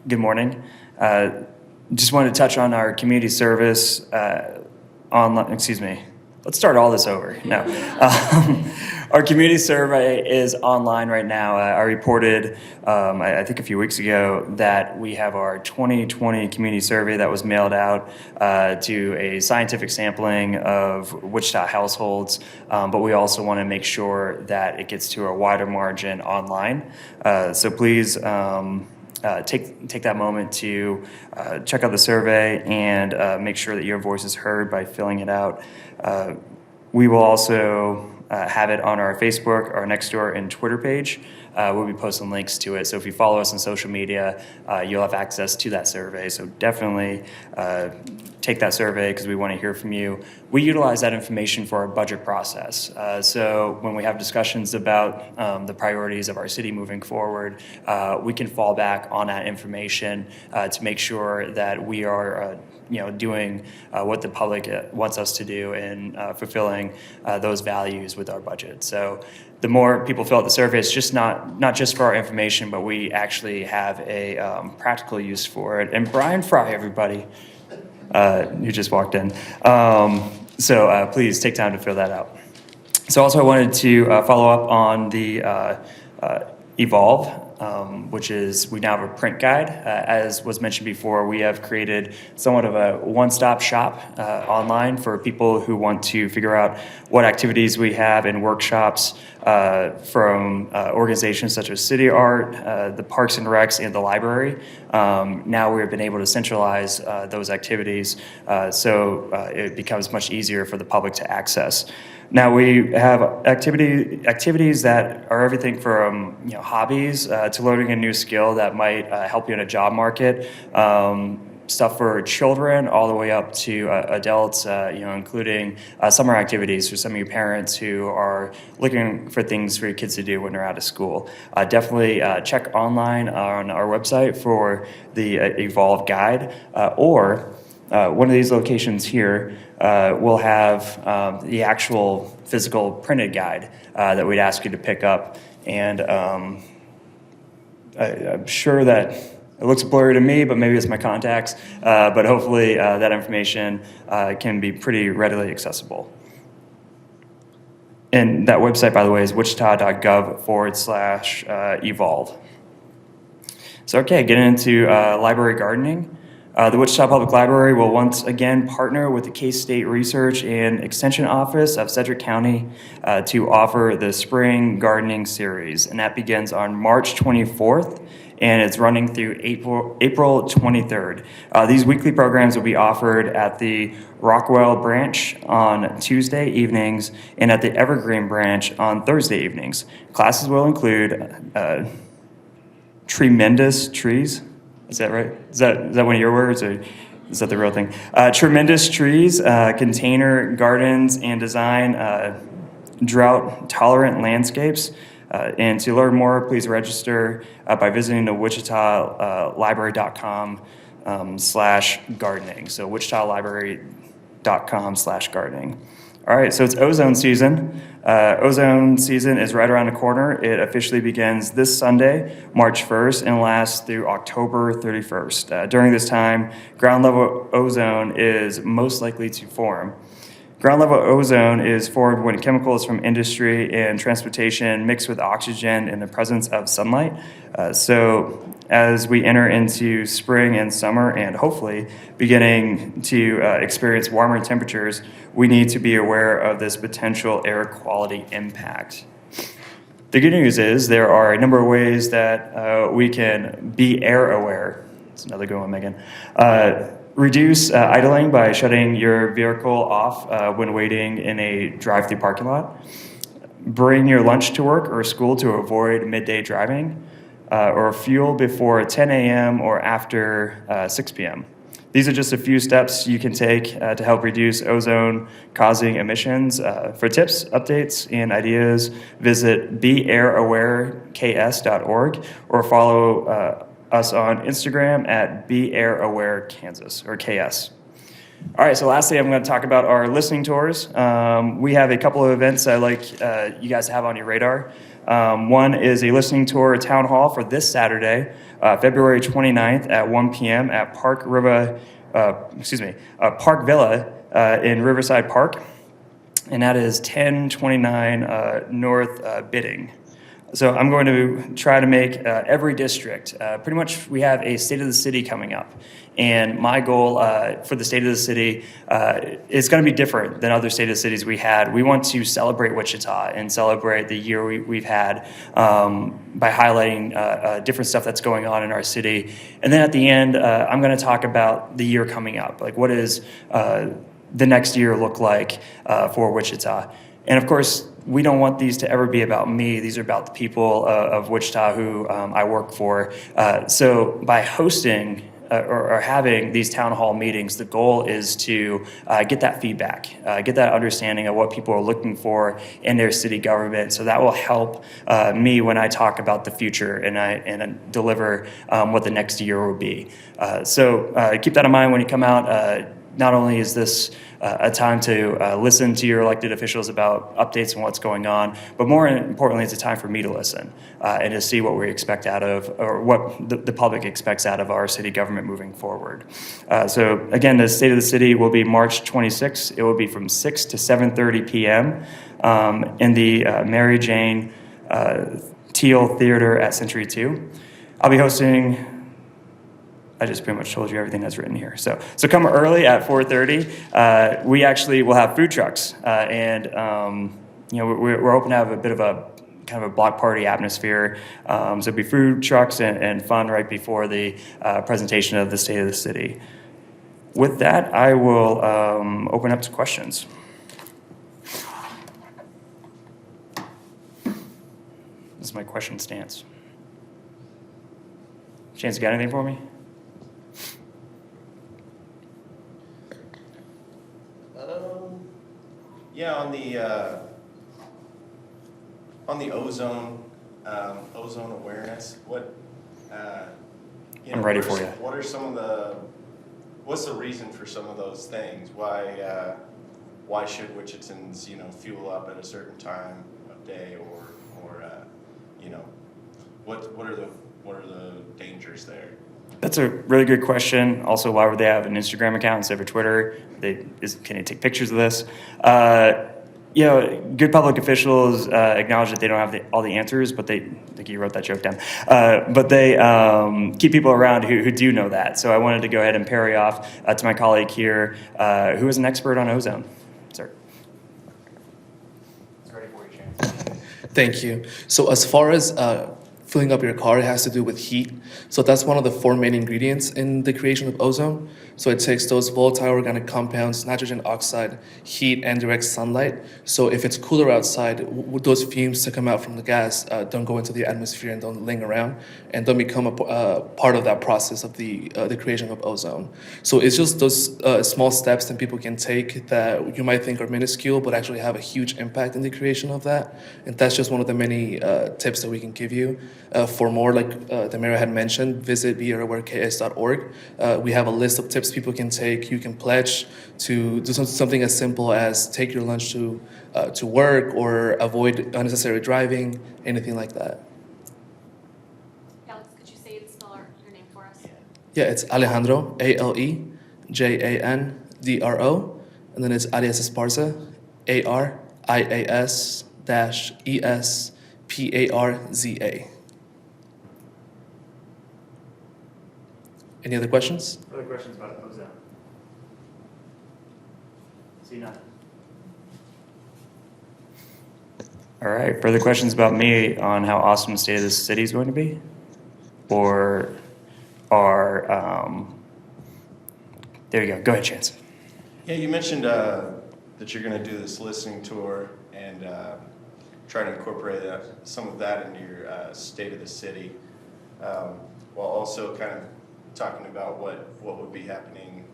Good morning. Just wanted to touch on our community service online. Excuse me. Let's start all this over. No. Our community survey is online right now. I reported, I think a few weeks ago, that we have our 2020 community survey that was mailed out to a scientific sampling of Wichita households, but we also want to make sure that it gets to a wider margin online. So please take that moment to check out the survey and make sure that your voice is heard by filling it out. We will also have it on our Facebook, our Nextdoor, and Twitter page. We'll be posting links to it. So if you follow us on social media, you'll have access to that survey. So definitely take that survey because we want to hear from you. We utilize that information for our budget process. So when we have discussions about the priorities of our city moving forward, we can fall back on that information to make sure that we are doing what the public wants us to do and fulfilling those values with our budget. So the more people fill out the survey, it's just not just for our information, but we actually have a practical use for it. And Brian Fry, everybody, who just walked in. So please take time to fill that out. So also I wanted to follow up on the Evolve, which is, we now have a print guide. As was mentioned before, we have created somewhat of a one-stop shop online for people who want to figure out what activities we have in workshops from organizations such as City Art, the Parks and Recs, and the library. Now we've been able to centralize those activities so it becomes much easier for the public to access. Now we have activities that are everything from hobbies to learning a new skill that might help you in a job market. Stuff for children all the way up to adults, including summer activities for some of your parents who are looking for things for your kids to do when they're out of school. Definitely check online on our website for the Evolve guide, or one of these locations here will have the actual physical printed guide that we'd ask you to pick up. And I'm sure that it looks blurry to me, but maybe it's my contacts. But hopefully that information can be pretty readily accessible. And that website, by the way, is wichita.gov/evolve. So, okay, getting into library gardening. The Wichita Public Library will once again partner with the K-State Research and Extension Office of Sedgwick County to offer the Spring Gardening Series, and that begins on March 24th, and it's running through April 23rd. These weekly programs will be offered at the Rockwell branch on Tuesday evenings and at the Evergreen branch on Thursday evenings. Classes will include tremendous trees. Is that right? Is that one of your words, or is that the real thing? Tremendous trees, container gardens, and design drought-tolerant landscapes. And to learn more, please register by visiting the wichitalibrary.com/gardening. So wichitalibrary.com/gardening. All right, so it's ozone season. Ozone season is right around the corner. It officially begins this Sunday, March 1st, and lasts through October 31st. During this time, ground level ozone is most likely to form. Ground level ozone is formed when chemicals from industry and transportation mix with oxygen in the presence of sunlight. So as we enter into spring and summer, and hopefully beginning to experience warmer temperatures, we need to be aware of this potential air quality impact. The good news is there are a number of ways that we can be air aware. That's another good one, Megan. Reduce idling by shutting your vehicle off when waiting in a drive-through parking lot. Bring your lunch to work or school to avoid midday driving, or fuel before 10 a.m. or after 6 p.m. These are just a few steps you can take to help reduce ozone-causing emissions. For tips, updates, and ideas, visit beairawareks.org or follow us on Instagram at beairawarekansas or KS. All right, so lastly, I'm going to talk about our listening tours. We have a couple of events I'd like you guys to have on your radar. One is a listening tour town hall for this Saturday, February 29th at 1 p.m. at Park Villa in Riverside Park, and that is 1029 North Bidding. So I'm going to try to make every district, pretty much we have a State of the City coming up. And my goal for the State of the City is going to be different than other State of the Cities we had. We want to celebrate Wichita and celebrate the year we've had by highlighting different stuff that's going on in our city. And then at the end, I'm going to talk about the year coming up. Like, what does the next year look like for Wichita? And of course, we don't want these to ever be about me. These are about the people of Wichita who I work for. So by hosting or having these town hall meetings, the goal is to get that feedback, get that understanding of what people are looking for in their city government. So that will help me when I talk about the future and I deliver what the next year will be. So keep that in mind when you come out. Not only is this a time to listen to your elected officials about updates and what's going on, but more importantly, it's a time for me to listen and to see what we expect out of, or what the public expects out of our city government moving forward. So again, the State of the City will be March 26th. It will be from 6 to 7:30 p.m. In the Mary Jane Teal Theater at Century 2. I'll be hosting. I just pretty much told you everything that's written here. So come early at 4:30. We actually will have food trucks, and we're hoping to have a bit of a kind of a block party atmosphere. So it'll be food trucks and fun right before the presentation of the State of the City. With that, I will open up to questions. This is my question stance. Chance, you got anything for me? Yeah, on the ozone awareness, what I'm ready for you. What are some of what's the reason for some of those things? Why should Wichitans fuel up at a certain time of day, or what are the dangers there? That's a really good question. Also, why would they have an Instagram account instead of a Twitter? Can they take pictures of this? Good public officials acknowledge that they don't have all the answers, but I think you wrote that joke down. But they keep people around who do know that. So I wanted to go ahead and parry off to my colleague here, who is an expert on ozone. Sir. It's ready for you, Shane. Thank you. So as far as filling up your car, it has to do with heat. So that's one of the 4 main ingredients in the creation of ozone. So it takes those volatile organic compounds, nitrogen oxide, heat, and direct sunlight. So if it's cooler outside, those fumes that come out from the gas don't go into the atmosphere and don't linger around and don't become a part of that process of the creation of ozone. So it's just those small steps that people can take that you might think are minuscule, but actually have a huge impact in the creation of that. And that's just one of the many tips that we can give you. For more, like the mayor had mentioned, visit beyourawareks.org. We have a list of tips people can take. You can pledge to do something as simple as take your lunch to work or avoid unnecessary driving, anything like that. Alex, could you say and spell your name for us? Yeah, it's Alejandro, ALEJANDRO, and then it's Arias Esparza, ARIAS-ESPARZA. Any other questions? Other questions about ozone? See none. All right. Further questions about me on how awesome the State of the City is going to be, or there you go. Go ahead, Chance. Yeah, you mentioned that you're going to do this listening tour and try to incorporate some of that into your State of the City, while also kind of talking about what would be happening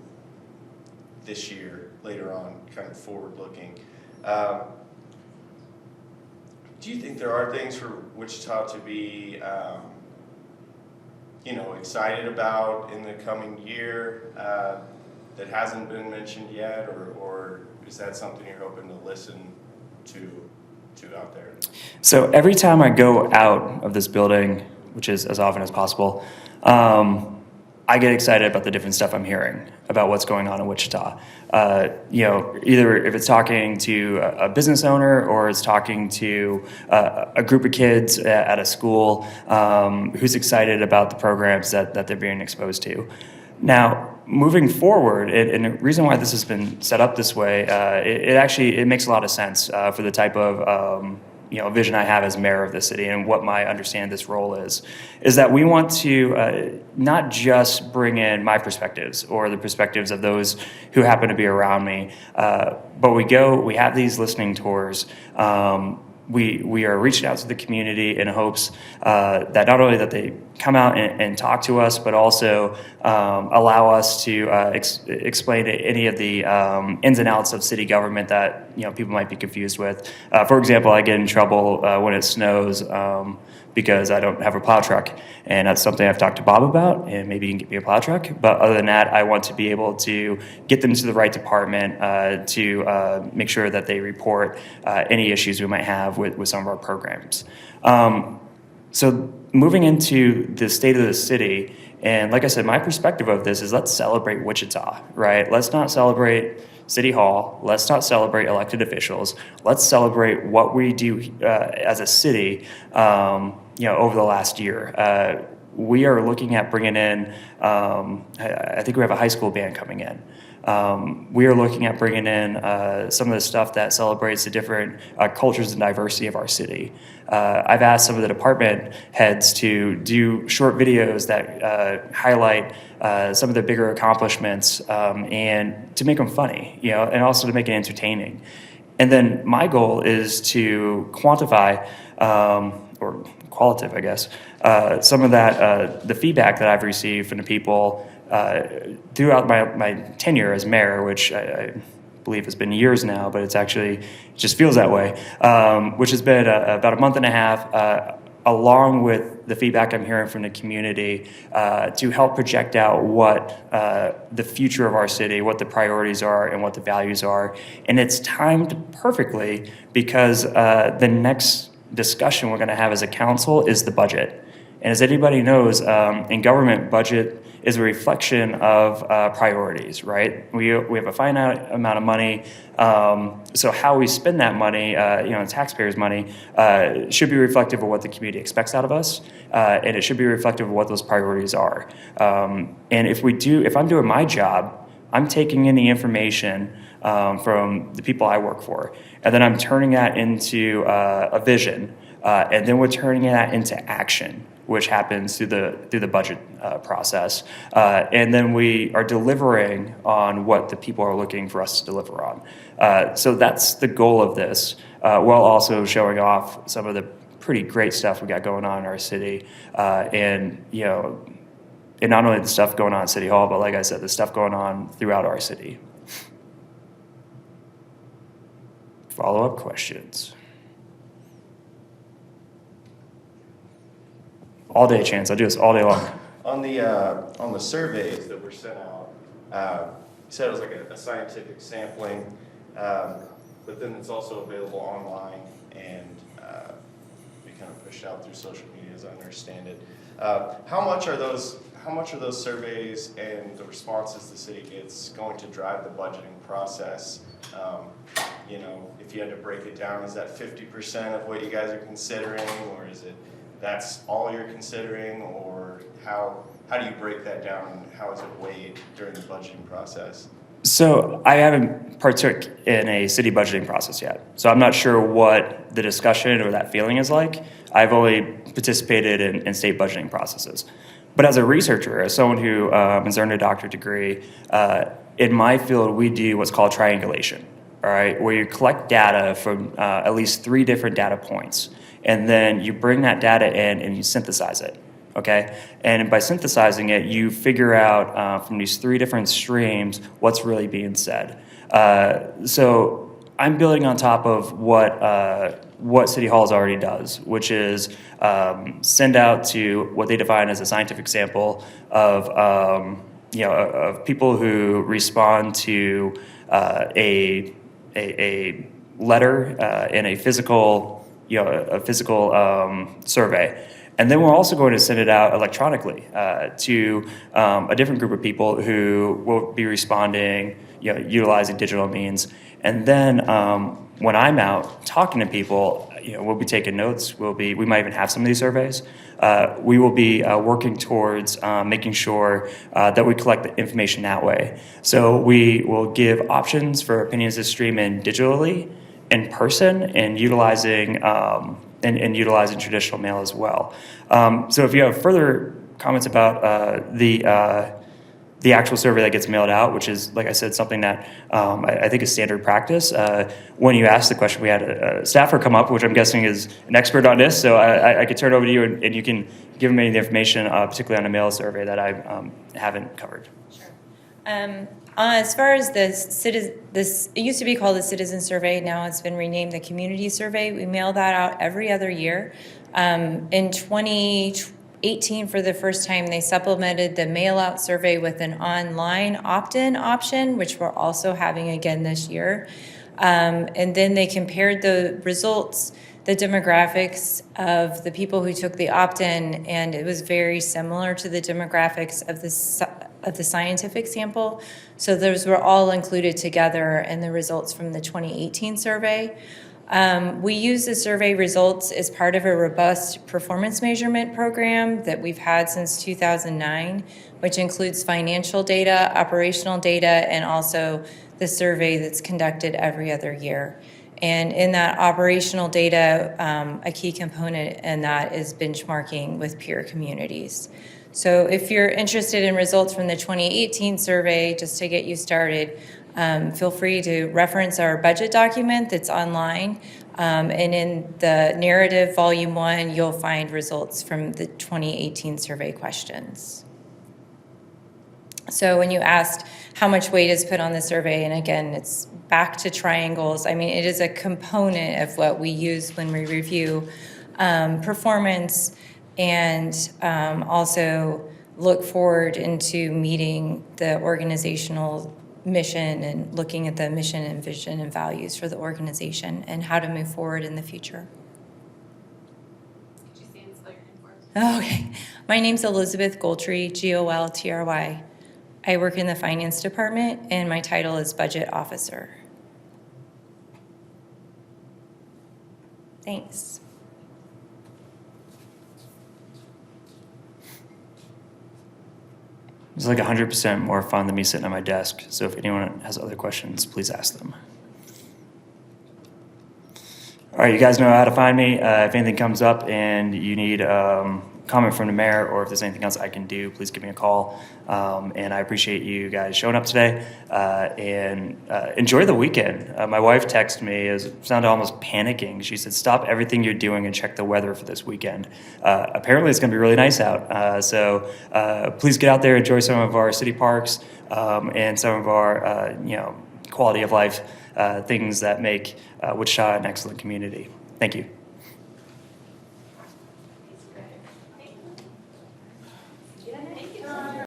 this year, later on, kind of forward-looking. Do you think there are things for Wichita to be, excited about in the coming year that hasn't been mentioned yet, or is that something you're hoping to listen to to out there? So every time I go out of this building, which is as often as possible, I get excited about the different stuff I'm hearing about what's going on in Wichita. Either if it's talking to a business owner or it's talking to a group of kids at a school who's excited about the programs that they're being exposed to. Now, moving forward, and the reason why this has been set up this way, it makes a lot of sense for the type of vision I have as mayor of the city and what my understanding of this role is that we want to not just bring in my perspectives or the perspectives of those who happen to be around me, but we have these listening tours. We are reaching out to the community in hopes that not only that they come out and talk to us, but also allow us to explain any of the ins and outs of city government that people might be confused with. For example, I get in trouble when it snows because I don't have a plow truck, and that's something I've talked to Bob about, and maybe he can get me a plow truck. But other than that, I want to be able to get them to the right department to make sure that they report any issues we might have with some of our programs. So moving into the state of the city, and like I said, my perspective of this is let's celebrate Wichita, right? Let's not celebrate City Hall. Let's not celebrate elected officials. Let's celebrate what we do as a city, over the last year. We are looking at bringing in, I think we have a high school band coming in. We are looking at bringing in some of the stuff that celebrates the different cultures and diversity of our city. I've asked some of the department heads to do short videos that highlight some of the bigger accomplishments and to make them funny, and also to make it entertaining. And then my goal is to quantify or qualitative, I guess, some of that, the feedback that I've received from the people throughout my tenure as mayor, which I believe has been years now, but it just feels that way, which has been about a month and a half, along with the feedback I'm hearing from the community to help project out what the future of our city, what the priorities are, and what the values are. And it's timed perfectly because the next discussion we're going to have as a council is the budget. And as anybody knows, in government, budget is a reflection of priorities, right? We have a finite amount of money, so how we spend that money, taxpayers' money, should be reflective of what the community expects out of us, and it should be reflective of what those priorities are. And if I'm doing my job, I'm taking in the information from the people I work for, and then I'm turning that into a vision, and then we're turning that into action, which happens through the budget process, and then we are delivering on what the people are looking for us to deliver on. So that's the goal of this, while also showing off some of the pretty great stuff we got going on in our city, and not only the stuff going on at City Hall, but like I said, the stuff going on throughout our city. Follow-up questions. All day, Chance. I do this all day long. On the surveys that were sent out, you said it was like a scientific sampling, but then it's also available online and be kind of pushed out through social media, as I understand it. How much are those surveys and the responses the city gets going to drive the budgeting process? If you had to break it down, is that 50% of what you guys are considering, or is it that's all you're considering, or how do you break that down, and how is it weighed during the budgeting process? So I haven't partook in a city budgeting process yet, so I'm not sure what the discussion or that feeling is like. I've only participated in state budgeting processes. But as a researcher, as someone who has earned a doctorate degree, in my field, we do what's called triangulation, all right, where you collect data from at least 3 different data points, and then you bring that data in and you synthesize it, okay? And by synthesizing it, you figure out from these 3 different streams what's really being said. So I'm building on top of what City Hall already does, which is send out to what they define as a scientific sample of people who respond to a letter and a physical, survey. And then we're also going to send it out electronically to a different group of people who will be responding, utilizing digital means. And then when I'm out talking to people, we'll be taking notes. We might even have some of these surveys. We will be working towards making sure that we collect the information that way. So we will give options for opinions to stream in digitally, in person, and utilizing utilizing traditional mail as well. So if you have further comments about the actual survey that gets mailed out, which is, like I said, something that I think is standard practice. When you asked the question, we had a staffer come up, which I'm guessing is an expert on this, so I could turn it over to you and you can give them any of the information, particularly on a mail survey that I haven't covered. Sure. As far as it used to be called the Citizen Survey, now it's been renamed the Community Survey. We mail that out every other year. In 2018, for the first time, they supplemented the mail-out survey with an online opt-in option, which we're also having again this year. And then they compared the results, the demographics of the people who took the opt-in, and it was very similar to the demographics of the scientific sample. So those were all included together in the results from the 2018 survey. We use the survey results as part of a robust performance measurement program that we've had since 2009, which includes financial data, operational data, and also the survey that's conducted every other year. And in that operational data, a key component in that is benchmarking with peer communities. So if you're interested in results from the 2018 survey, just to get you started, feel free to reference our budget document that's online. And in the narrative volume 1, you'll find results from the 2018 survey questions. So when you asked how much weight is put on the survey, and again, it's back to triangles. I mean, it is a component of what we use when we review performance, and also look forward into meeting the organizational mission and looking at the mission and vision and values for the organization and how to move forward in the future. Could you stand and spell your name for us? Okay. My name's Elizabeth Goltry, Goltry. I work in the finance department, and my title is budget officer. Thanks. It's like 100% more fun than me sitting at my desk. So if anyone has other questions, please ask them. All right, you guys know how to find me. If anything comes up and you need comment from the mayor, or if there's anything else I can do, please give me a call. And I appreciate you guys showing up today, and enjoy the weekend. My wife texted me, it sounded almost panicking. She said, stop everything you're doing and check the weather for this weekend. Apparently it's gonna be really nice out. So please get out there, enjoy some of our city parks, and some of our quality of life things that make Wichita an excellent community. Thank you.